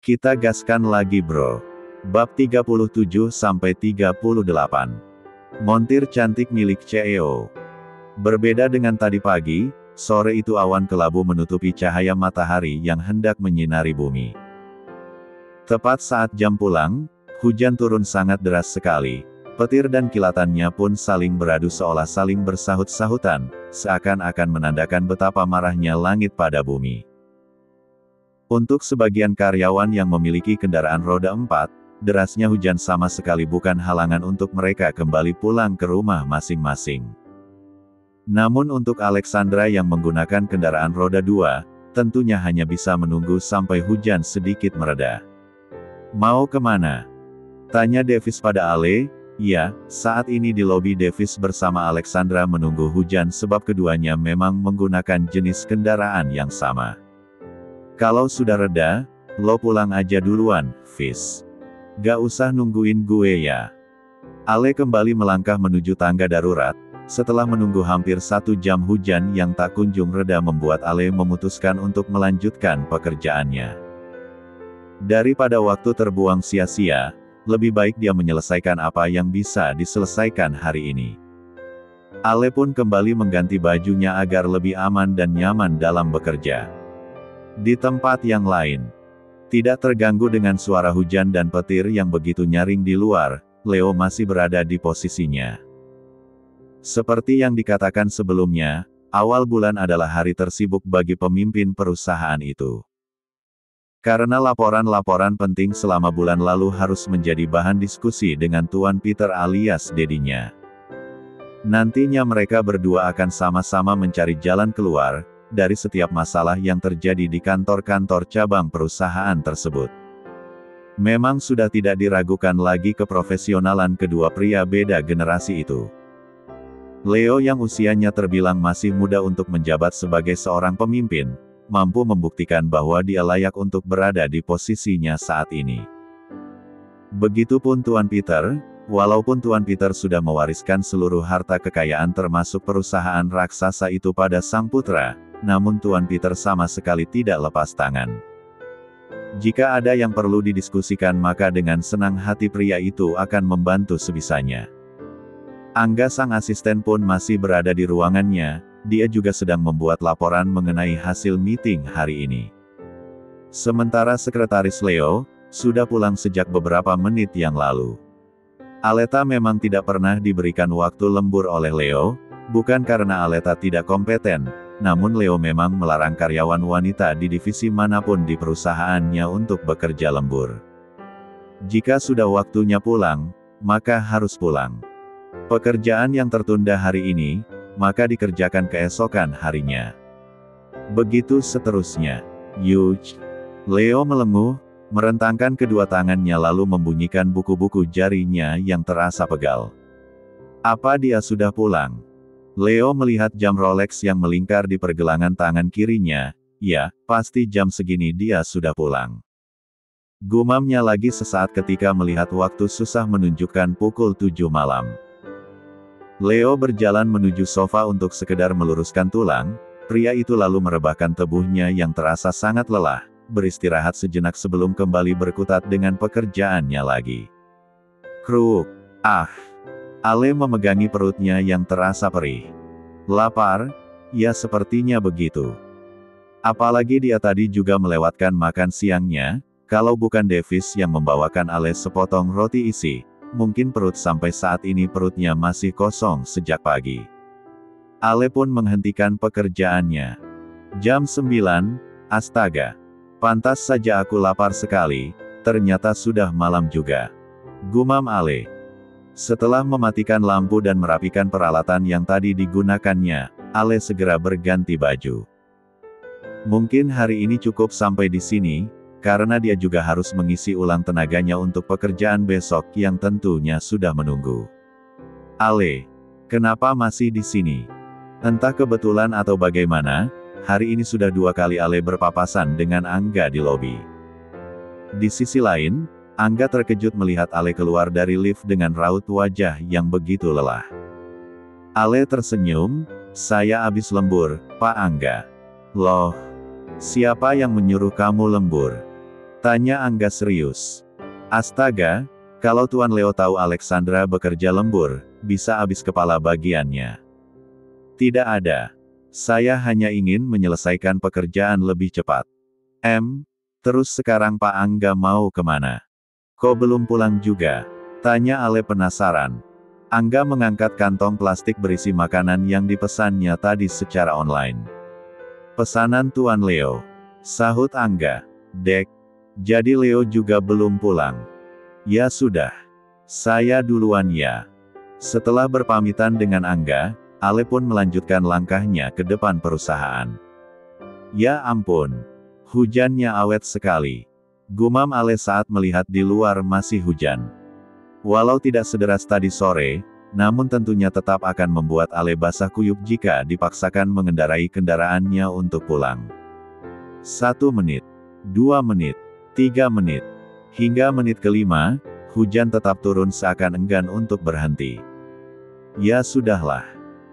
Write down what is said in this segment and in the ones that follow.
Kita gaskan lagi bro. Bab 37-38. Montir cantik milik CEO. Berbeda dengan tadi pagi, sore itu awan kelabu menutupi cahaya matahari yang hendak menyinari bumi. Tepat saat jam pulang, hujan turun sangat deras sekali. Petir dan kilatannya pun saling beradu seolah saling bersahut-sahutan, seakan-akan menandakan betapa marahnya langit pada bumi. Untuk sebagian karyawan yang memiliki kendaraan roda 4, derasnya hujan sama sekali bukan halangan untuk mereka kembali pulang ke rumah masing-masing. Namun untuk Alexandra yang menggunakan kendaraan roda 2, tentunya hanya bisa menunggu sampai hujan sedikit mereda. Mau kemana? Tanya Davis pada Ale. Ya, saat ini di lobi Davis bersama Alexandra menunggu hujan sebab keduanya memang menggunakan jenis kendaraan yang sama. Kalau sudah reda, lo pulang aja duluan, Fis. Gak usah nungguin gue ya. Ale kembali melangkah menuju tangga darurat. Setelah menunggu hampir 1 jam hujan yang tak kunjung reda membuat Ale memutuskan untuk melanjutkan pekerjaannya. Daripada waktu terbuang sia-sia, lebih baik dia menyelesaikan apa yang bisa diselesaikan hari ini. Ale pun kembali mengganti bajunya agar lebih aman dan nyaman dalam bekerja. Di tempat yang lain, tidak terganggu dengan suara hujan dan petir yang begitu nyaring di luar, Leo masih berada di posisinya. Seperti yang dikatakan sebelumnya, awal bulan adalah hari tersibuk bagi pemimpin perusahaan itu. Karena laporan-laporan penting selama bulan lalu harus menjadi bahan diskusi dengan Tuan Peter alias dedinya. Nantinya mereka berdua akan sama-sama mencari jalan keluar dari setiap masalah yang terjadi di kantor-kantor cabang perusahaan tersebut. Memang sudah tidak diragukan lagi keprofesionalan kedua pria beda generasi itu. Leo yang usianya terbilang masih muda untuk menjabat sebagai seorang pemimpin, mampu membuktikan bahwa dia layak untuk berada di posisinya saat ini. Begitupun Tuan Peter, walaupun Tuan Peter sudah mewariskan seluruh harta kekayaan termasuk perusahaan raksasa itu pada sang putra, namun Tuan Peter sama sekali tidak lepas tangan. Jika ada yang perlu didiskusikan maka dengan senang hati pria itu akan membantu sebisanya. Angga sang asisten pun masih berada di ruangannya, dia juga sedang membuat laporan mengenai hasil meeting hari ini. Sementara sekretaris Leo, sudah pulang sejak beberapa menit yang lalu. Aleta memang tidak pernah diberikan waktu lembur oleh Leo, bukan karena Aleta tidak kompeten, namun Leo memang melarang karyawan wanita di divisi manapun di perusahaannya untuk bekerja lembur. Jika sudah waktunya pulang, maka harus pulang. Pekerjaan yang tertunda hari ini, maka dikerjakan keesokan harinya. Begitu seterusnya. Yuch. Leo melenguh, merentangkan kedua tangannya lalu membunyikan buku-buku jarinya yang terasa pegal. Apa dia sudah pulang? Leo melihat jam Rolex yang melingkar di pergelangan tangan kirinya. Ya, pasti jam segini dia sudah pulang. Gumamnya lagi sesaat ketika melihat waktu susah menunjukkan pukul 7 malam. Leo berjalan menuju sofa untuk sekedar meluruskan tulang. Pria itu lalu merebahkan tubuhnya yang terasa sangat lelah, beristirahat sejenak sebelum kembali berkutat dengan pekerjaannya lagi. Kruk. Ah. Ale memegangi perutnya yang terasa perih. Lapar? Ya sepertinya begitu. Apalagi dia tadi juga melewatkan makan siangnya, kalau bukan Davis yang membawakan Ale sepotong roti isi, mungkin perut sampai saat ini perutnya masih kosong sejak pagi. Ale pun menghentikan pekerjaannya. Jam 9, astaga. Pantas saja aku lapar sekali, ternyata sudah malam juga. Gumam Ale. Setelah mematikan lampu dan merapikan peralatan yang tadi digunakannya, Ale segera berganti baju. Mungkin hari ini cukup sampai di sini, karena dia juga harus mengisi ulang tenaganya untuk pekerjaan besok yang tentunya sudah menunggu. Ale, kenapa masih di sini? Entah kebetulan atau bagaimana, hari ini sudah 2 kali Ale berpapasan dengan Angga di lobi. Di sisi lain, Angga terkejut melihat Ale keluar dari lift dengan raut wajah yang begitu lelah. Ale tersenyum, saya habis lembur, Pak Angga. Loh, siapa yang menyuruh kamu lembur? Tanya Angga serius. Astaga, kalau Tuan Leo tahu Alexandra bekerja lembur, bisa habis kepala bagiannya. Tidak ada. Saya hanya ingin menyelesaikan pekerjaan lebih cepat. Terus sekarang Pak Angga mau kemana? Kok belum pulang juga? Tanya Ale penasaran. Angga mengangkat kantong plastik berisi makanan yang dipesannya tadi secara online. Pesanan Tuan Leo. Sahut Angga. Dek, jadi Leo juga belum pulang. Ya sudah. Saya duluan ya. Setelah berpamitan dengan Angga, Ale pun melanjutkan langkahnya ke depan perusahaan. Ya ampun. Hujannya awet sekali. Gumam Ale saat melihat di luar masih hujan. Walau tidak sederas tadi sore, namun tentunya tetap akan membuat Ale basah kuyup jika dipaksakan mengendarai kendaraannya untuk pulang. 1 menit, 2 menit, 3 menit, hingga menit kelima, hujan tetap turun seakan enggan untuk berhenti. Ya sudahlah,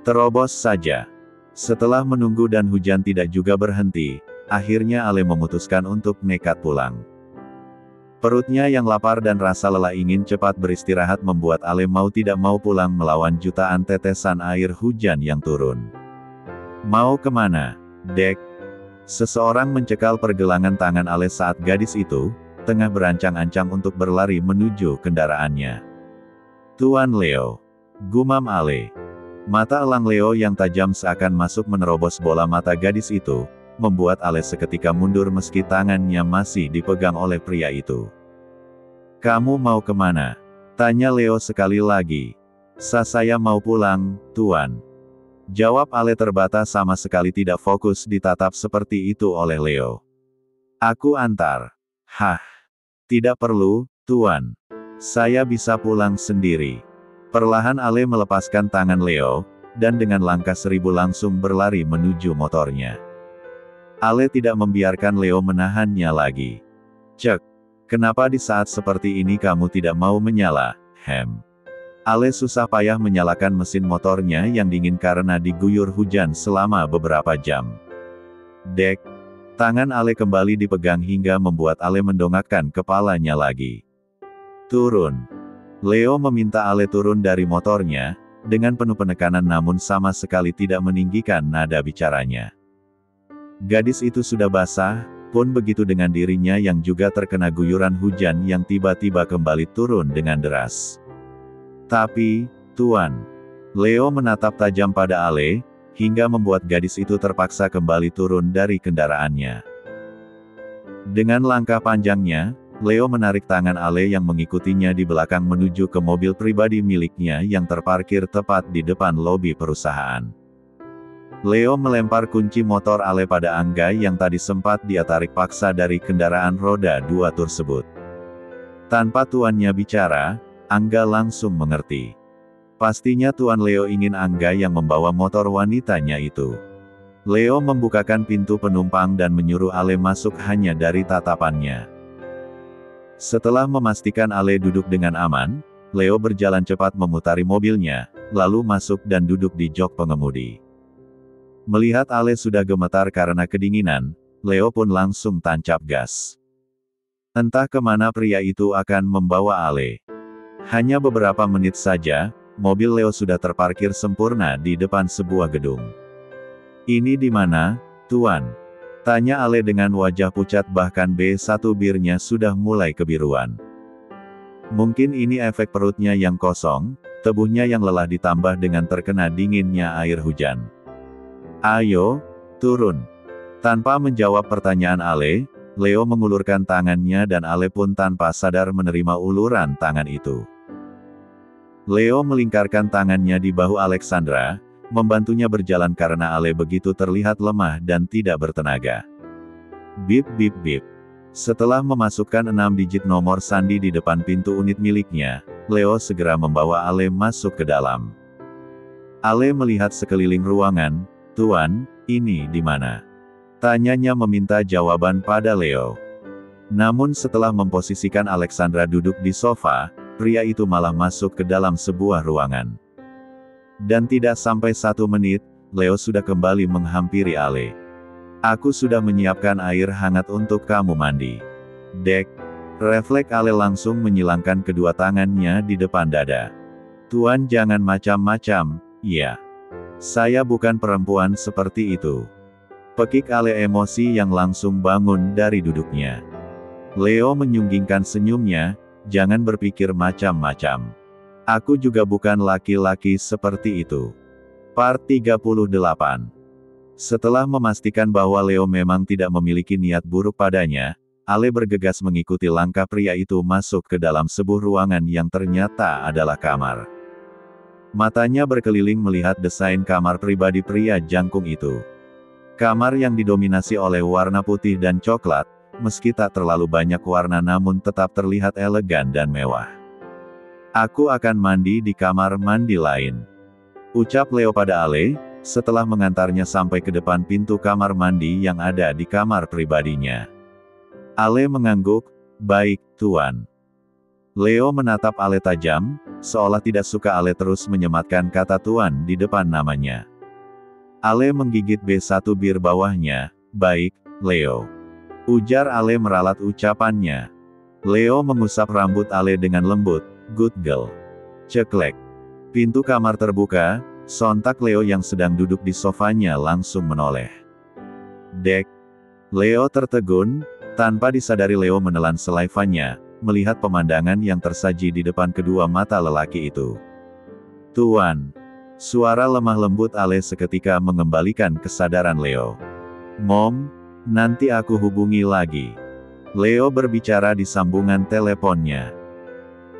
terobos saja. Setelah menunggu dan hujan tidak juga berhenti, akhirnya Ale memutuskan untuk nekat pulang. Perutnya yang lapar dan rasa lelah ingin cepat beristirahat membuat Ale mau tidak mau pulang melawan jutaan tetesan air hujan yang turun. Mau kemana, Dek? Seseorang mencekal pergelangan tangan Ale saat gadis itu, tengah berancang-ancang untuk berlari menuju kendaraannya. Tuan Leo. Gumam Ale. Mata elang Leo yang tajam seakan masuk menerobos bola mata gadis itu, membuat Ale seketika mundur meski tangannya masih dipegang oleh pria itu. Kamu mau kemana? Tanya Leo sekali lagi. Saya mau pulang, Tuan. Jawab Ale terbatas sama sekali tidak fokus ditatap seperti itu oleh Leo. Aku antar. Hah? Tidak perlu, Tuan. Saya bisa pulang sendiri. Perlahan Ale melepaskan tangan Leo, dan dengan langkah 1000 langsung berlari menuju motornya. Ale tidak membiarkan Leo menahannya lagi. Cek. Kenapa di saat seperti ini kamu tidak mau menyala, Ale susah payah menyalakan mesin motornya yang dingin karena diguyur hujan selama beberapa jam. Dek. Tangan Ale kembali dipegang hingga membuat Ale mendongakkan kepalanya lagi. Turun. Leo meminta Ale turun dari motornya, dengan penuh penekanan namun sama sekali tidak meninggikan nada bicaranya. Gadis itu sudah basah, pun begitu dengan dirinya yang juga terkena guyuran hujan yang tiba-tiba kembali turun dengan deras. Tapi, Tuan. Leo menatap tajam pada Ale, hingga membuat gadis itu terpaksa kembali turun dari kendaraannya. Dengan langkah panjangnya, Leo menarik tangan Ale yang mengikutinya di belakang menuju ke mobil pribadi miliknya yang terparkir tepat di depan lobi perusahaan. Leo melempar kunci motor Ale pada Angga yang tadi sempat dia tarik paksa dari kendaraan roda 2 tersebut. Tanpa tuannya bicara, Angga langsung mengerti. Pastinya Tuan Leo ingin Angga yang membawa motor wanitanya itu. Leo membukakan pintu penumpang dan menyuruh Ale masuk hanya dari tatapannya. Setelah memastikan Ale duduk dengan aman, Leo berjalan cepat memutari mobilnya, lalu masuk dan duduk di jok pengemudi. Melihat Ale sudah gemetar karena kedinginan, Leo pun langsung tancap gas. Entah kemana pria itu akan membawa Ale. Hanya beberapa menit saja, mobil Leo sudah terparkir sempurna di depan sebuah gedung. Ini di mana, Tuan? Tanya Ale dengan wajah pucat bahkan B1 birnya sudah mulai kebiruan. Mungkin ini efek perutnya yang kosong, tubuhnya yang lelah ditambah dengan terkena dinginnya air hujan. Ayo, turun. Tanpa menjawab pertanyaan Ale, Leo mengulurkan tangannya dan Ale pun tanpa sadar menerima uluran tangan itu. Leo melingkarkan tangannya di bahu Alexandra, membantunya berjalan karena Ale begitu terlihat lemah dan tidak bertenaga. Bip bip bip. Setelah memasukkan 6 digit nomor sandi di depan pintu unit miliknya, Leo segera membawa Ale masuk ke dalam. Ale melihat sekeliling ruangan. Tuan, ini di mana? Tanyanya meminta jawaban pada Leo. Namun setelah memposisikan Alexandra duduk di sofa, pria itu malah masuk ke dalam sebuah ruangan. Dan tidak sampai 1 menit, Leo sudah kembali menghampiri Ale. Aku sudah menyiapkan air hangat untuk kamu mandi. Dek. Refleks Ale langsung menyilangkan kedua tangannya di depan dada. Tuan jangan macam-macam, ya. Saya bukan perempuan seperti itu. Pekik Ale emosi yang langsung bangun dari duduknya. Leo menyunggingkan senyumnya, jangan berpikir macam-macam. Aku juga bukan laki-laki seperti itu. Part 38. Setelah memastikan bahwa Leo memang tidak memiliki niat buruk padanya, Ale bergegas mengikuti langkah pria itu masuk ke dalam sebuah ruangan yang ternyata adalah kamar. Matanya berkeliling melihat desain kamar pribadi pria jangkung itu. Kamar yang didominasi oleh warna putih dan coklat, meski tak terlalu banyak warna namun tetap terlihat elegan dan mewah. Aku akan mandi di kamar mandi lain, ucap Leo pada Ale, setelah mengantarnya sampai ke depan pintu kamar mandi yang ada di kamar pribadinya. Ale mengangguk, baik, Tuan. Leo menatap Ale tajam, seolah tidak suka Ale terus menyematkan kata Tuan di depan namanya. Ale menggigit B1 bir bawahnya, baik, Leo. Ujar Ale meralat ucapannya. Leo mengusap rambut Ale dengan lembut, good girl. Ceklek. Pintu kamar terbuka, sontak Leo yang sedang duduk di sofanya langsung menoleh. Dek. Leo tertegun, tanpa disadari Leo menelan selaivannya, melihat pemandangan yang tersaji di depan kedua mata lelaki itu. Tuan. Suara lemah lembut Ale seketika mengembalikan kesadaran Leo. Mom, nanti aku hubungi lagi. Leo berbicara di sambungan teleponnya.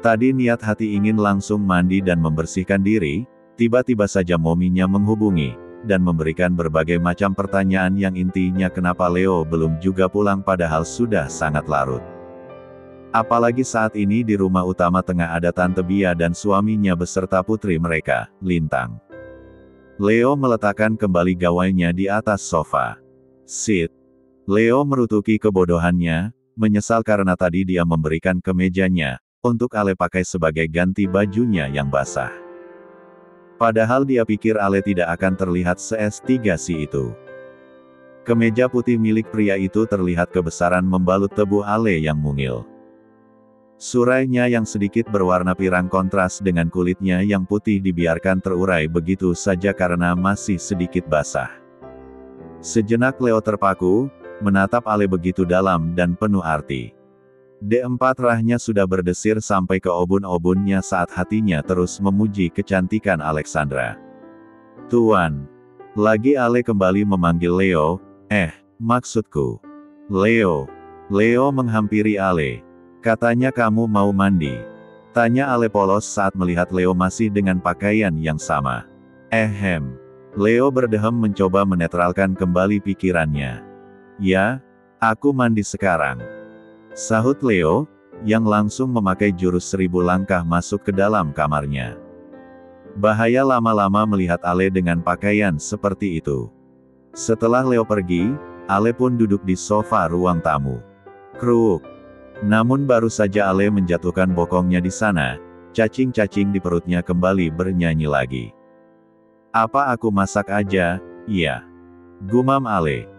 Tadi niat hati ingin langsung mandi dan membersihkan diri, tiba-tiba saja mominya menghubungi, dan memberikan berbagai macam pertanyaan yang intinya kenapa Leo belum juga pulang padahal sudah sangat larut. Apalagi saat ini di rumah utama tengah ada Tante Bia dan suaminya beserta putri mereka, Lintang. Leo meletakkan kembali gawainya di atas sofa. Sit. Leo merutuki kebodohannya, menyesal karena tadi dia memberikan kemejanya, untuk Ale pakai sebagai ganti bajunya yang basah. Padahal dia pikir Ale tidak akan terlihat se-S3 itu. Kemeja putih milik pria itu terlihat kebesaran membalut tubuh Ale yang mungil. Surainya yang sedikit berwarna pirang kontras dengan kulitnya yang putih dibiarkan terurai begitu saja karena masih sedikit basah. Sejenak Leo terpaku, menatap Ale begitu dalam dan penuh arti. D4 rahnya sudah berdesir sampai ke obun-obunnya saat hatinya terus memuji kecantikan Alexandra. Tuan. Lagi Ale kembali memanggil Leo, maksudku. Leo. Leo menghampiri Ale. Katanya kamu mau mandi. Tanya Ale polos saat melihat Leo masih dengan pakaian yang sama. Leo berdehem mencoba menetralkan kembali pikirannya. Ya, aku mandi sekarang. Sahut Leo, yang langsung memakai jurus 1000 langkah masuk ke dalam kamarnya. Bahaya lama-lama melihat Ale dengan pakaian seperti itu. Setelah Leo pergi, Ale pun duduk di sofa ruang tamu. Kruk. Namun baru saja Ale menjatuhkan bokongnya di sana, cacing-cacing di perutnya kembali bernyanyi lagi. Apa aku masak aja? Iya. Gumam Ale.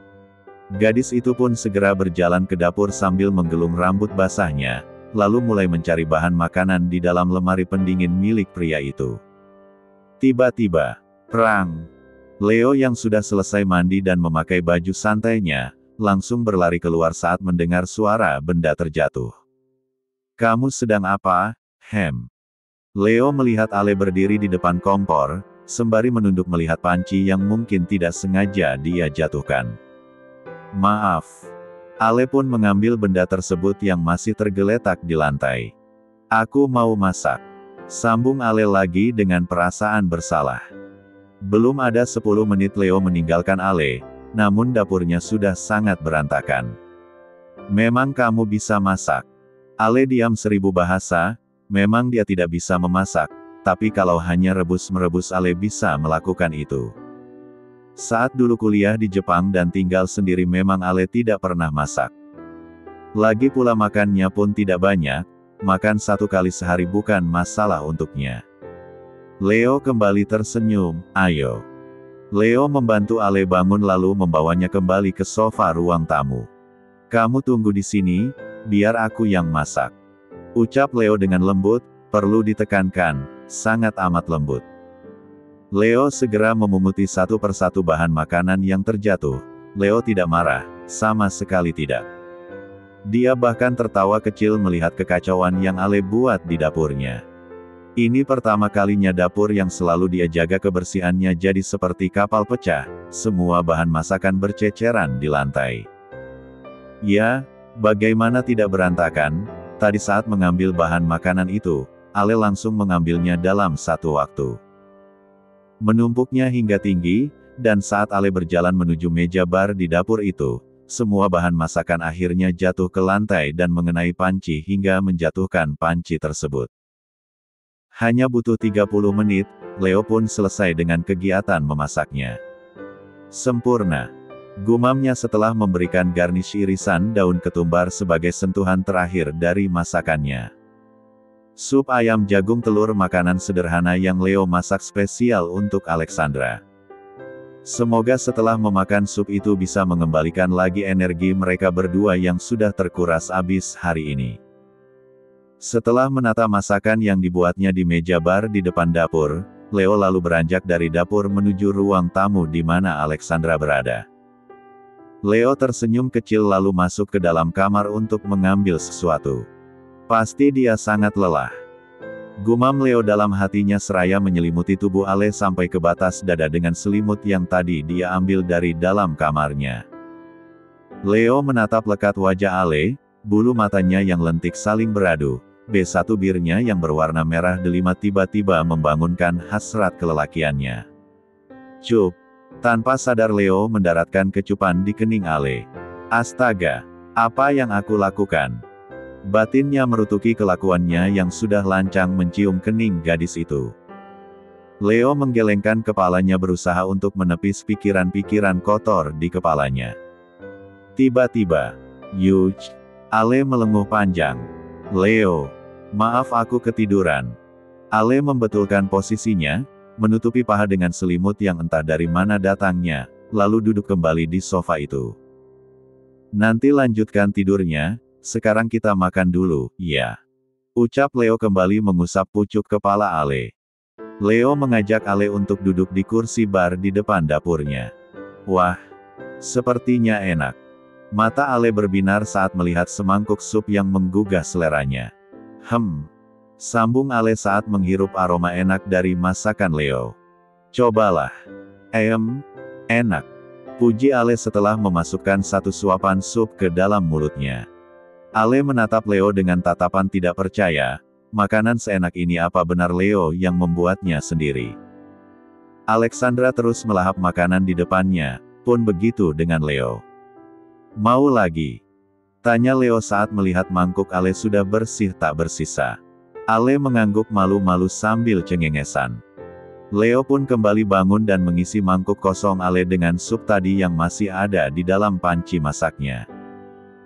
Gadis itu pun segera berjalan ke dapur sambil menggelung rambut basahnya, lalu mulai mencari bahan makanan di dalam lemari pendingin milik pria itu. Tiba-tiba, perang. Leo yang sudah selesai mandi dan memakai baju santainya, langsung berlari keluar saat mendengar suara benda terjatuh. Kamu sedang apa, Leo melihat Ale berdiri di depan kompor, sembari menunduk melihat panci yang mungkin tidak sengaja dia jatuhkan. Maaf. Ale pun mengambil benda tersebut yang masih tergeletak di lantai. Aku mau masak. Sambung Ale lagi dengan perasaan bersalah. Belum ada 10 menit Leo meninggalkan Ale, namun dapurnya sudah sangat berantakan. Memang kamu bisa masak. Ale diam 1000 bahasa, memang dia tidak bisa memasak, tapi kalau hanya rebus-merebus Ale bisa melakukan itu. Saat dulu kuliah di Jepang dan tinggal sendiri memang Ale tidak pernah masak. Lagi pula makannya pun tidak banyak, makan 1 kali sehari bukan masalah untuknya. Leo kembali tersenyum, ayo. Leo membantu Ale bangun lalu membawanya kembali ke sofa ruang tamu. Kamu tunggu di sini, biar aku yang masak. Ucap Leo dengan lembut, perlu ditekankan, sangat amat lembut. Leo segera memunguti satu persatu bahan makanan yang terjatuh. Leo tidak marah, sama sekali tidak. Dia bahkan tertawa kecil melihat kekacauan yang Ale buat di dapurnya. Ini pertama kalinya dapur yang selalu dia jaga kebersihannya jadi seperti kapal pecah, semua bahan masakan berceceran di lantai. Ya, bagaimana tidak berantakan, tadi saat mengambil bahan makanan itu, Ale langsung mengambilnya dalam satu waktu. Menumpuknya hingga tinggi, dan saat Ale berjalan menuju meja bar di dapur itu, semua bahan masakan akhirnya jatuh ke lantai dan mengenai panci hingga menjatuhkan panci tersebut. Hanya butuh 30 menit, Leo pun selesai dengan kegiatan memasaknya. Sempurna. Gumamnya setelah memberikan garnish irisan daun ketumbar sebagai sentuhan terakhir dari masakannya. Sup ayam jagung telur makanan sederhana yang Leo masak spesial untuk Alexandra. Semoga setelah memakan sup itu bisa mengembalikan lagi energi mereka berdua yang sudah terkuras habis hari ini. Setelah menata masakan yang dibuatnya di meja bar di depan dapur, Leo lalu beranjak dari dapur menuju ruang tamu di mana Alexandra berada. Leo tersenyum kecil lalu masuk ke dalam kamar untuk mengambil sesuatu. Pasti dia sangat lelah. Gumam Leo dalam hatinya seraya menyelimuti tubuh Ale sampai ke batas dada dengan selimut yang tadi dia ambil dari dalam kamarnya. Leo menatap lekat wajah Ale, bulu matanya yang lentik saling beradu, B1 birnya yang berwarna merah delima tiba-tiba membangunkan hasrat kelelakiannya. Cup. Tanpa sadar Leo mendaratkan kecupan di kening Ale. Astaga, apa yang aku lakukan? Batinnya merutuki kelakuannya yang sudah lancang mencium kening gadis itu. Leo menggelengkan kepalanya berusaha untuk menepis pikiran-pikiran kotor di kepalanya. Tiba-tiba, Yuch, Ale melenguh panjang. Leo, maaf aku ketiduran. Ale membetulkan posisinya, menutupi paha dengan selimut yang entah dari mana datangnya, lalu duduk kembali di sofa itu. Nanti lanjutkan tidurnya. Sekarang kita makan dulu, ya. Ucap Leo kembali mengusap pucuk kepala Ale. Leo mengajak Ale untuk duduk di kursi bar di depan dapurnya. Wah, sepertinya enak. Mata Ale berbinar saat melihat semangkuk sup yang menggugah seleranya. Sambung Ale saat menghirup aroma enak dari masakan Leo. Cobalah. Enak. Puji Ale setelah memasukkan satu suapan sup ke dalam mulutnya. Ale menatap Leo dengan tatapan tidak percaya, makanan seenak ini apa benar Leo yang membuatnya sendiri. Alexandra terus melahap makanan di depannya, pun begitu dengan Leo. Mau lagi? Tanya Leo saat melihat mangkuk Ale sudah bersih tak bersisa. Ale mengangguk malu-malu sambil cengengesan. Leo pun kembali bangun dan mengisi mangkuk kosong Ale dengan sup tadi yang masih ada di dalam panci masaknya.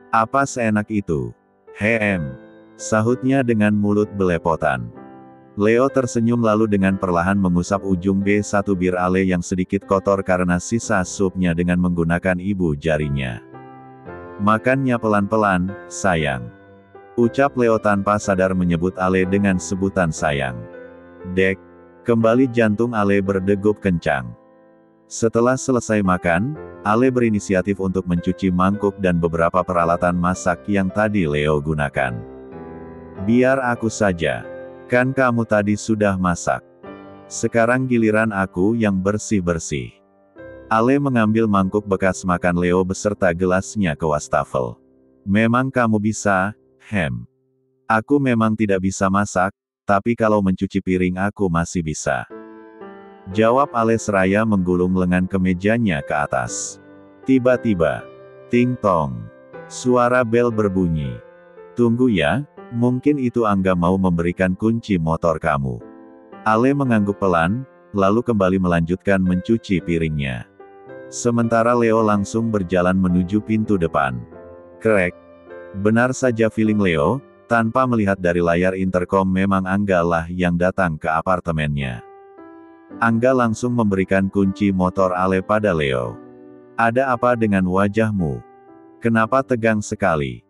Apa seenak itu? Sahutnya dengan mulut belepotan. Leo tersenyum lalu dengan perlahan mengusap ujung B1 bir Ale yang sedikit kotor karena sisa supnya dengan menggunakan ibu jarinya. Makannya pelan-pelan, sayang. Ucap Leo tanpa sadar menyebut Ale dengan sebutan sayang. Dek. Kembali jantung Ale berdegup kencang. Setelah selesai makan, Ale berinisiatif untuk mencuci mangkuk dan beberapa peralatan masak yang tadi Leo gunakan. Biar aku saja. Kan kamu tadi sudah masak. Sekarang giliran aku yang bersih-bersih. Ale mengambil mangkuk bekas makan Leo beserta gelasnya ke wastafel. Memang kamu bisa, Aku memang tidak bisa masak, tapi kalau mencuci piring aku masih bisa. Jawab Ale seraya menggulung lengan kemejanya ke atas. Tiba-tiba, ting tong. Suara bel berbunyi. Tunggu ya, mungkin itu Angga mau memberikan kunci motor kamu. Ale mengangguk pelan, lalu kembali melanjutkan mencuci piringnya. Sementara Leo langsung berjalan menuju pintu depan. Krek. Benar saja feeling Leo, tanpa melihat dari layar intercom memang Angga lah yang datang ke apartemennya. Angga langsung memberikan kunci motor Ale pada Leo. Ada apa dengan wajahmu? Kenapa tegang sekali?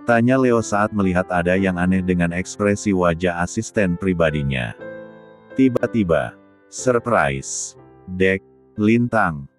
Tanya Leo saat melihat ada yang aneh dengan ekspresi wajah asisten pribadinya. Tiba-tiba, surprise. Dek, Lintang,